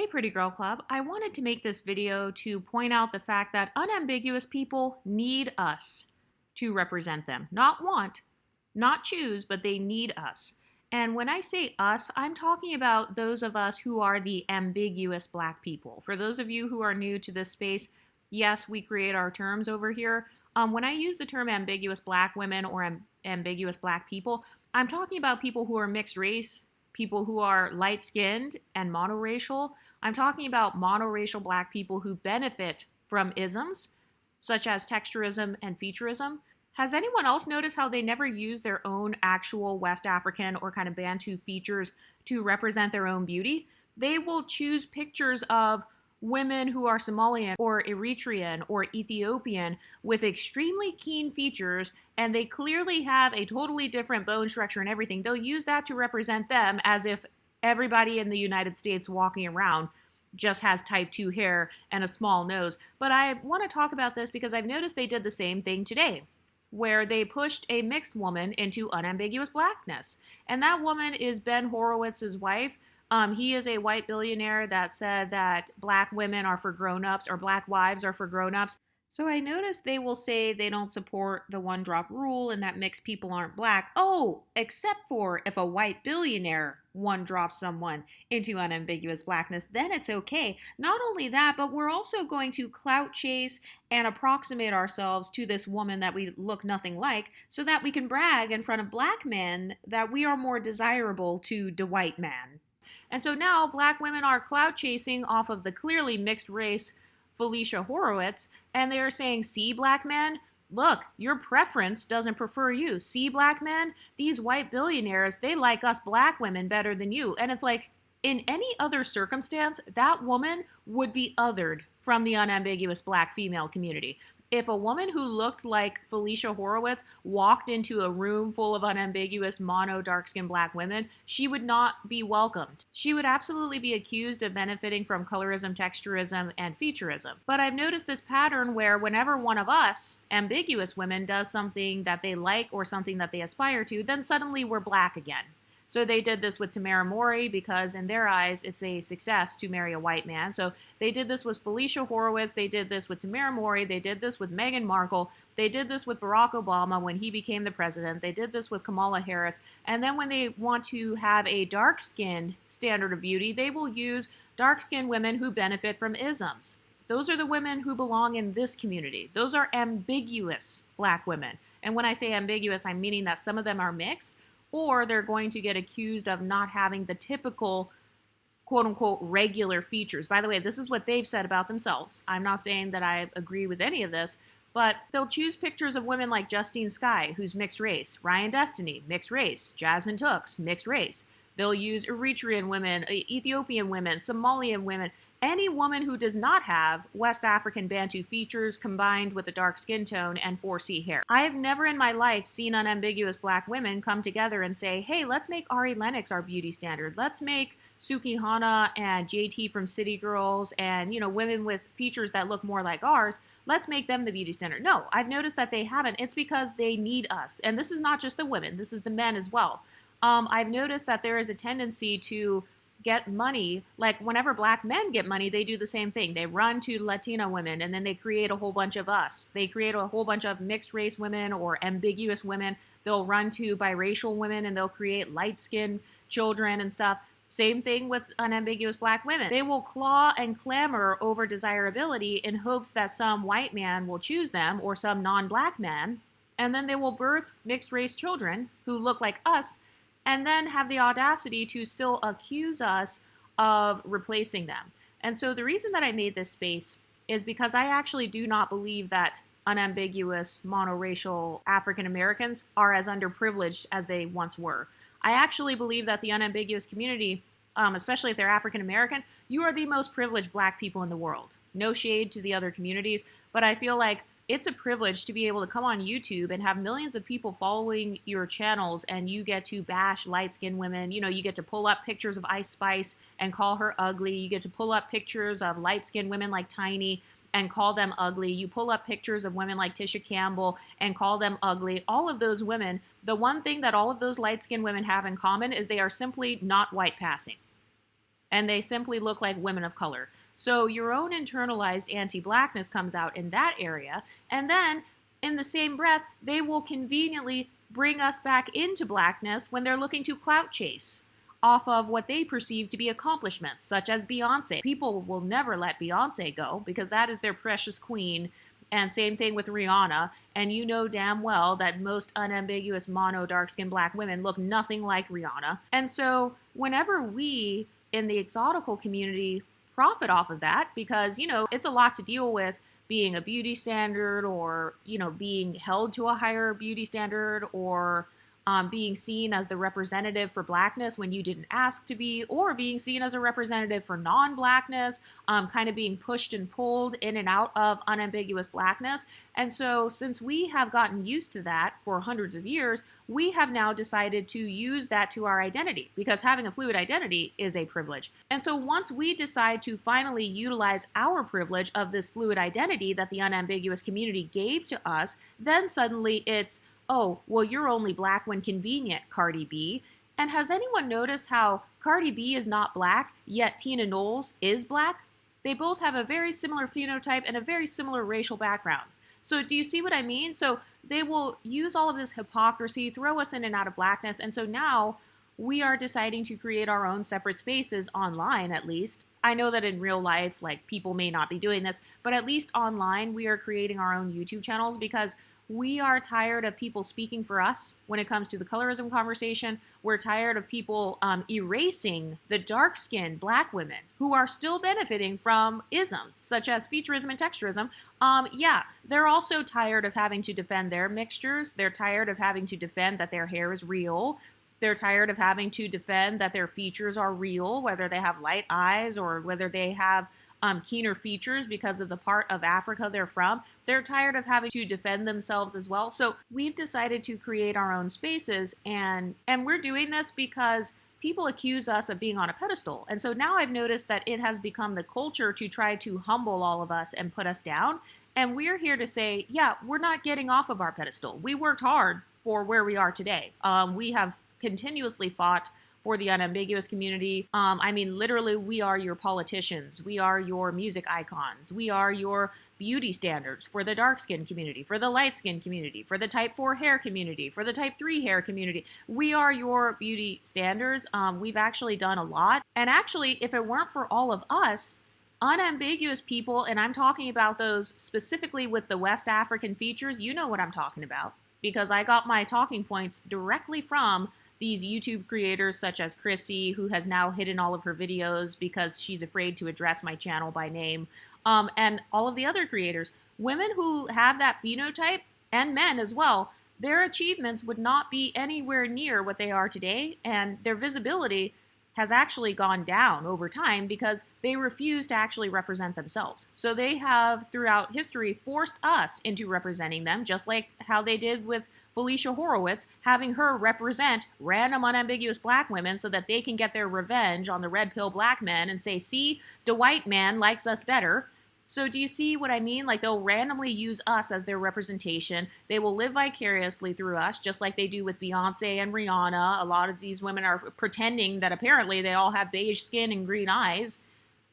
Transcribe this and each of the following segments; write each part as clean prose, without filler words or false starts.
Hey Pretty Girl Club, I wanted to make this video to point out the fact that unambiguous people need us to represent them. Not want, not choose, but they need us. And when I say us, I'm talking about those of us who are the ambiguous black people. For those of you who are new to this space, yes, we create our terms over here. When I use the term ambiguous black women or ambiguous black people, I'm talking about people who are mixed race, people who are light-skinned and monoracial. I'm talking about monoracial black people who benefit from isms, such as texturism and featureism. Has anyone else noticed how they never use their own actual West African or kind of Bantu features to represent their own beauty? They will choose pictures of women who are Somalian or Eritrean or Ethiopian with extremely keen features, and they clearly have a totally different bone structure and everything. They'll use that to represent them as if everybody in the United States walking around just has type 2 hair and a small nose. But I want to talk about this because I've noticed they did the same thing today, where they pushed a mixed woman into unambiguous blackness. And that woman is Ben Horowitz's wife. He is a white billionaire that said that black women are for grown-ups or black wives are for grown-ups. So I noticed they will say they don't support the one-drop rule and that mixed people aren't black. Oh, except for if a white billionaire one-drops someone into unambiguous blackness, then it's okay. Not only that, but we're also going to clout chase and approximate ourselves to this woman that we look nothing like so that we can brag in front of black men that we are more desirable to the white man. And so now black women are clout chasing off of the clearly mixed race Felicia Horowitz, and they're saying, see, black men, look, your preference doesn't prefer you. See, black men, these white billionaires, they like us black women better than you. And it's like, in any other circumstance, that woman would be othered from the unambiguous black female community. If a woman who looked like Felicia Horowitz walked into a room full of unambiguous mono dark-skinned black women, she would not be welcomed. She would absolutely be accused of benefiting from colorism, texturism, and featureism. But I've noticed this pattern where whenever one of us, ambiguous women, does something that they like or something that they aspire to, then suddenly we're black again. So they did this with Tamara Mori because in their eyes, it's a success to marry a white man. So they did this with Felicia Horowitz. They did this with Tamara Mori. They did this with Meghan Markle. They did this with Barack Obama when he became the president. They did this with Kamala Harris. And then when they want to have a dark-skinned standard of beauty, they will use dark-skinned women who benefit from isms. Those are the women who belong in this community. Those are ambiguous black women. And when I say ambiguous, I'm meaning that some of them are mixed, or they're going to get accused of not having the typical quote-unquote regular features. By the way, this is what they've said about themselves. I'm not saying that I agree with any of this, but they'll choose pictures of women like Justine Skye, who's mixed race, Ryan Destiny, mixed race, Jasmine Tooks, mixed race. They'll use Eritrean women, Ethiopian women, Somalian women, any woman who does not have West African Bantu features combined with a dark skin tone and 4C hair. I have never in my life seen unambiguous black women come together and say, hey, let's make Ari Lennox our beauty standard. Let's make Suki Hana and JT from City Girls and, women with features that look more like ours. Let's make them the beauty standard. No, I've noticed that they haven't. It's because they need us. And this is not just the women. This is the men as well. I've noticed that there is a tendency to get money, like whenever black men get money, they do the same thing. They run to Latina women and then they create a whole bunch of us. They create a whole bunch of mixed race women or ambiguous women. They'll run to biracial women and they'll create light-skinned children and stuff. Same thing with unambiguous black women. They will claw and clamor over desirability in hopes that some white man will choose them or some non-black man, and then they will birth mixed race children who look like us and then have the audacity to still accuse us of replacing them. And so the reason that I made this space is because I actually do not believe that unambiguous monoracial African Americans are as underprivileged as they once were. I actually believe that the unambiguous community, especially if they're African American, you are the most privileged black people in the world. No shade to the other communities, but I feel like it's a privilege to be able to come on YouTube and have millions of people following your channels and you get to bash light-skinned women. You get to pull up pictures of Ice Spice and call her ugly. You get to pull up pictures of light-skinned women like Tiny and call them ugly. You pull up pictures of women like Tisha Campbell and call them ugly. All of those women, the one thing that all of those light-skinned women have in common is they are simply not white passing. and they simply look like women of color. So your own internalized anti-blackness comes out in that area, and then in the same breath, they will conveniently bring us back into blackness when they're looking to clout chase off of what they perceive to be accomplishments, such as Beyonce. People will never let Beyonce go because that is their precious queen. And same thing with Rihanna. And you know damn well that most unambiguous mono dark-skinned black women look nothing like Rihanna. And so whenever we in the exotical community profit off of that, because, it's a lot to deal with being a beauty standard, or, being held to a higher beauty standard, or being seen as the representative for blackness when you didn't ask to be, or being seen as a representative for non-blackness, kind of being pushed and pulled in and out of unambiguous blackness. And so since we have gotten used to that for hundreds of years, we have now decided to use that to our identity, because having a fluid identity is a privilege. And so once we decide to finally utilize our privilege of this fluid identity that the unambiguous community gave to us, then suddenly it's, oh, well, you're only black when convenient, Cardi B. And has anyone noticed how Cardi B is not black, yet Tina Knowles is black? They both have a very similar phenotype and a very similar racial background. So do you see what I mean? So they will use all of this hypocrisy, throw us in and out of blackness. And so now we are deciding to create our own separate spaces online, at least. I know that in real life, people may not be doing this, but at least online, we are creating our own YouTube channels because we are tired of people speaking for us when it comes to the colorism conversation. We're tired of people erasing the dark-skinned black women who are still benefiting from isms such as featureism and texturism. They're also tired of having to defend their mixtures. They're tired of having to defend that their hair is real. They're tired of having to defend that their features are real, whether they have light eyes or whether they have keener features because of the part of Africa they're from. They're tired of having to defend themselves as well. So we've decided to create our own spaces, and we're doing this because people accuse us of being on a pedestal. And so now I've noticed that it has become the culture to try to humble all of us and put us down. And we're here to say, yeah, we're not getting off of our pedestal. We worked hard for where we are today. We have continuously fought for the unambiguous community. Literally, we are your politicians. We are your music icons. We are your beauty standards for the dark-skinned community, for the light-skinned community, for the type 4 hair community, for the type 3 hair community. We are your beauty standards. We've actually done a lot. And actually, if it weren't for all of us, unambiguous people, and I'm talking about those specifically with the West African features, you know what I'm talking about, because I got my talking points directly from these YouTube creators such as Chrissy, who has now hidden all of her videos because she's afraid to address my channel by name, and all of the other creators. Women who have that phenotype, and men as well, their achievements would not be anywhere near what they are today, and their visibility has actually gone down over time because they refuse to actually represent themselves. So they have, throughout history, forced us into representing them, just like how they did with Felicia Horowitz, having her represent random unambiguous black women so that they can get their revenge on the red pill black men and say, see, the white man likes us better. So do you see what I mean? They'll randomly use us as their representation. They will live vicariously through us, just like they do with Beyonce and Rihanna. A lot of these women are pretending that apparently they all have beige skin and green eyes.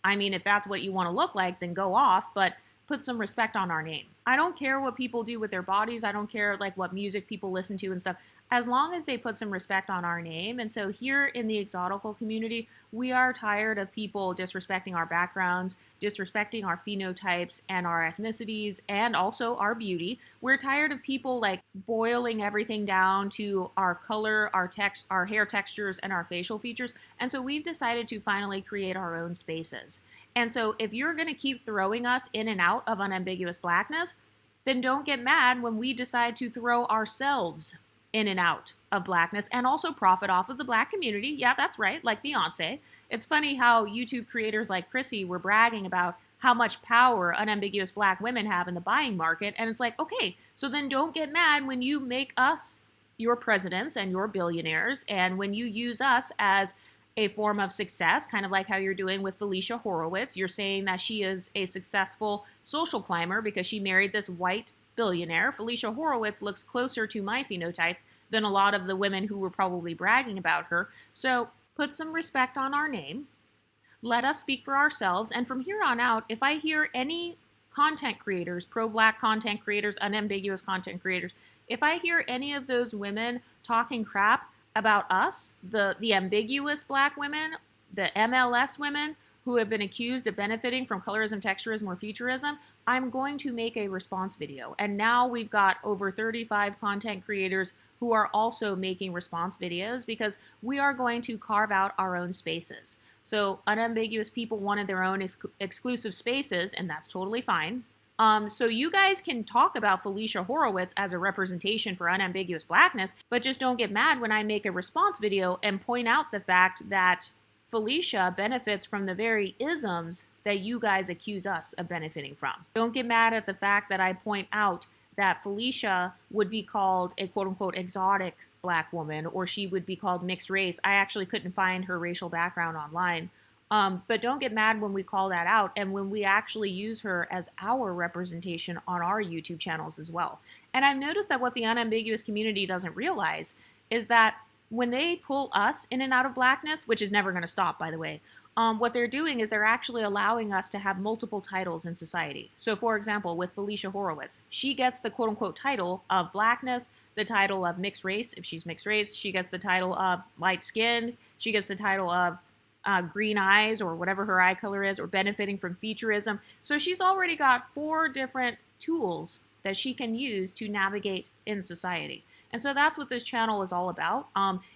If that's what you want to look like, then go off, but put some respect on our name. I don't care what people do with their bodies. I don't care what music people listen to and stuff, as long as they put some respect on our name. And so here in the exotical community, we are tired of people disrespecting our backgrounds, disrespecting our phenotypes and our ethnicities, and also our beauty. We're tired of people boiling everything down to our color, our hair textures, and our facial features. And so we've decided to finally create our own spaces. And so if you're going to keep throwing us in and out of unambiguous blackness, then don't get mad when we decide to throw ourselves in and out of blackness and also profit off of the black community. Yeah, that's right, like Beyonce. It's funny how YouTube creators like Chrissy were bragging about how much power unambiguous black women have in the buying market. And it's like, okay, so then don't get mad when you make us your presidents and your billionaires, and when you use us as a form of success, kind of like how you're doing with Felicia Horowitz. You're saying that she is a successful social climber because she married this white billionaire. Felicia Horowitz looks closer to my phenotype than a lot of the women who were probably bragging about her. So put some respect on our name. Let us speak for ourselves. And from here on out, if I hear any content creators, pro-Black content creators, unambiguous content creators, if I hear any of those women talking crap about us, the ambiguous Black women, the MLS women who have been accused of benefiting from colorism, texturism, or futurism, I'm going to make a response video. And now we've got over 35 content creators who are also making response videos because we are going to carve out our own spaces. So unambiguous people wanted their own exclusive spaces, and that's totally fine. So you guys can talk about Felicia Horowitz as a representation for unambiguous Blackness, but just don't get mad when I make a response video and point out the fact that Felicia benefits from the very isms that you guys accuse us of benefiting from. Don't get mad at the fact that I point out that Felicia would be called a quote-unquote exotic Black woman, or she would be called mixed race. I actually couldn't find her racial background online. But don't get mad when we call that out and when we actually use her as our representation on our YouTube channels as well. And I've noticed that what the unambiguous community doesn't realize is that when they pull us in and out of Blackness, which is never going to stop, by the way, what they're doing is they're actually allowing us to have multiple titles in society. So for example, with Felicia Horowitz, she gets the quote-unquote title of Blackness, the title of mixed race, if she's mixed race, she gets the title of light-skinned, she gets the title of green eyes or whatever her eye color is, or benefiting from futurism. So she's already got 4 different tools that she can use to navigate in society. And so that's what this channel is all about.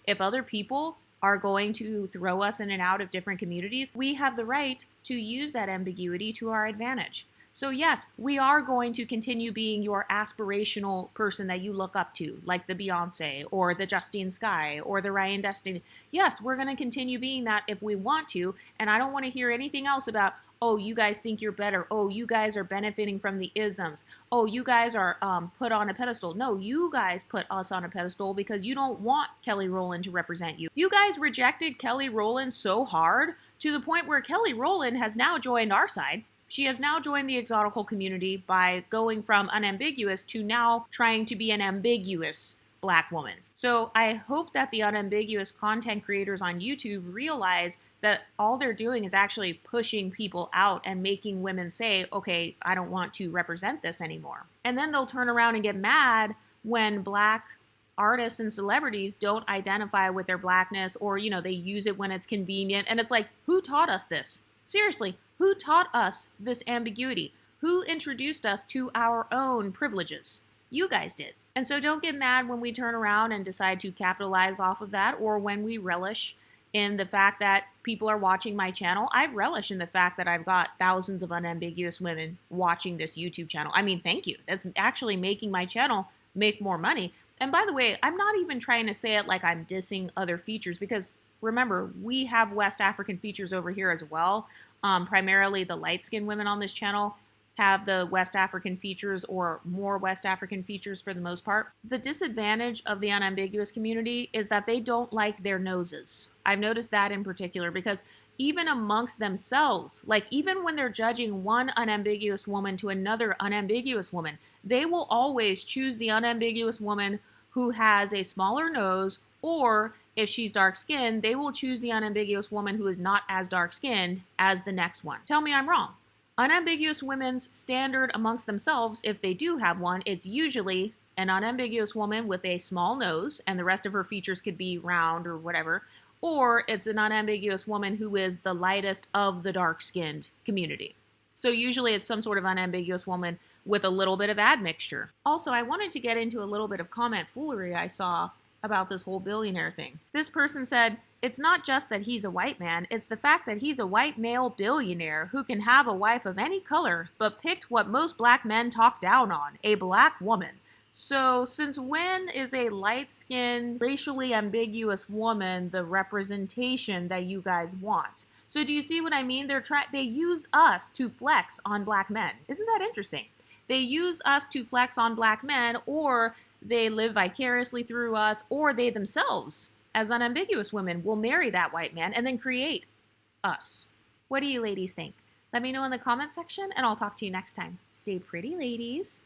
If other people are going to throw us in and out of different communities, we have the right to use that ambiguity to our advantage. So yes, we are going to continue being your aspirational person that you look up to, like the Beyonce or the Justine Skye or the Ryan Destiny. Yes, we're going to continue being that if we want to, and I don't want to hear anything else about, oh, you guys think you're better. Oh, you guys are benefiting from the isms. Oh, you guys are put on a pedestal. No, you guys put us on a pedestal because you don't want Kelly Rowland to represent you. You guys rejected Kelly Rowland so hard to the point where Kelly Rowland has now joined our side. She has now joined the Exotical community by going from unambiguous to now trying to be an ambiguous Black woman. So I hope that the unambiguous content creators on YouTube realize that all they're doing is actually pushing people out and making women say, okay, I don't want to represent this anymore. And then they'll turn around and get mad when Black artists and celebrities don't identify with their Blackness, or, you know, they use it when it's convenient. And it's like, who taught us this? Seriously, who taught us this ambiguity? Who introduced us to our own privileges? You guys did. And so don't get mad when we turn around and decide to capitalize off of that, or when we relish in the fact that people are watching my channel. I relish in the fact that I've got thousands of unambiguous women watching this YouTube channel. I mean, thank you. That's actually making my channel make more money. And by the way, I'm not even trying to say it like I'm dissing other features, because remember, we have West African features over here as well. Primarily the light-skinned women on this channel have the West African features, or more West African features for the most part. The disadvantage of the unambiguous community is that they don't like their noses. I've noticed that in particular, because even amongst themselves, like even when they're judging one unambiguous woman to another unambiguous woman, they will always choose the unambiguous woman who has a smaller nose, or if she's dark-skinned, they will choose the unambiguous woman who is not as dark-skinned as the next one. Tell me I'm wrong. Unambiguous women's standard amongst themselves, if they do have one, it's usually an unambiguous woman with a small nose, and the rest of her features could be round or whatever, or it's an unambiguous woman who is the lightest of the dark-skinned community. So usually it's some sort of unambiguous woman with a little bit of admixture. Also, I wanted to get into a little bit of comment foolery I saw about this whole billionaire thing. This person said, it's not just that he's a white man, it's the fact that he's a white male billionaire who can have a wife of any color, but picked what most Black men talk down on, a Black woman. So since when is a light-skinned, racially ambiguous woman the representation that you guys want? So do you see what I mean? They use us to flex on Black men. Isn't that interesting? They use us to flex on Black men, or they live vicariously through us, or they themselves, as unambiguous women, will marry that white man and then create us. What do you ladies think? Let me know in the comment section, and I'll talk to you next time. Stay pretty, ladies.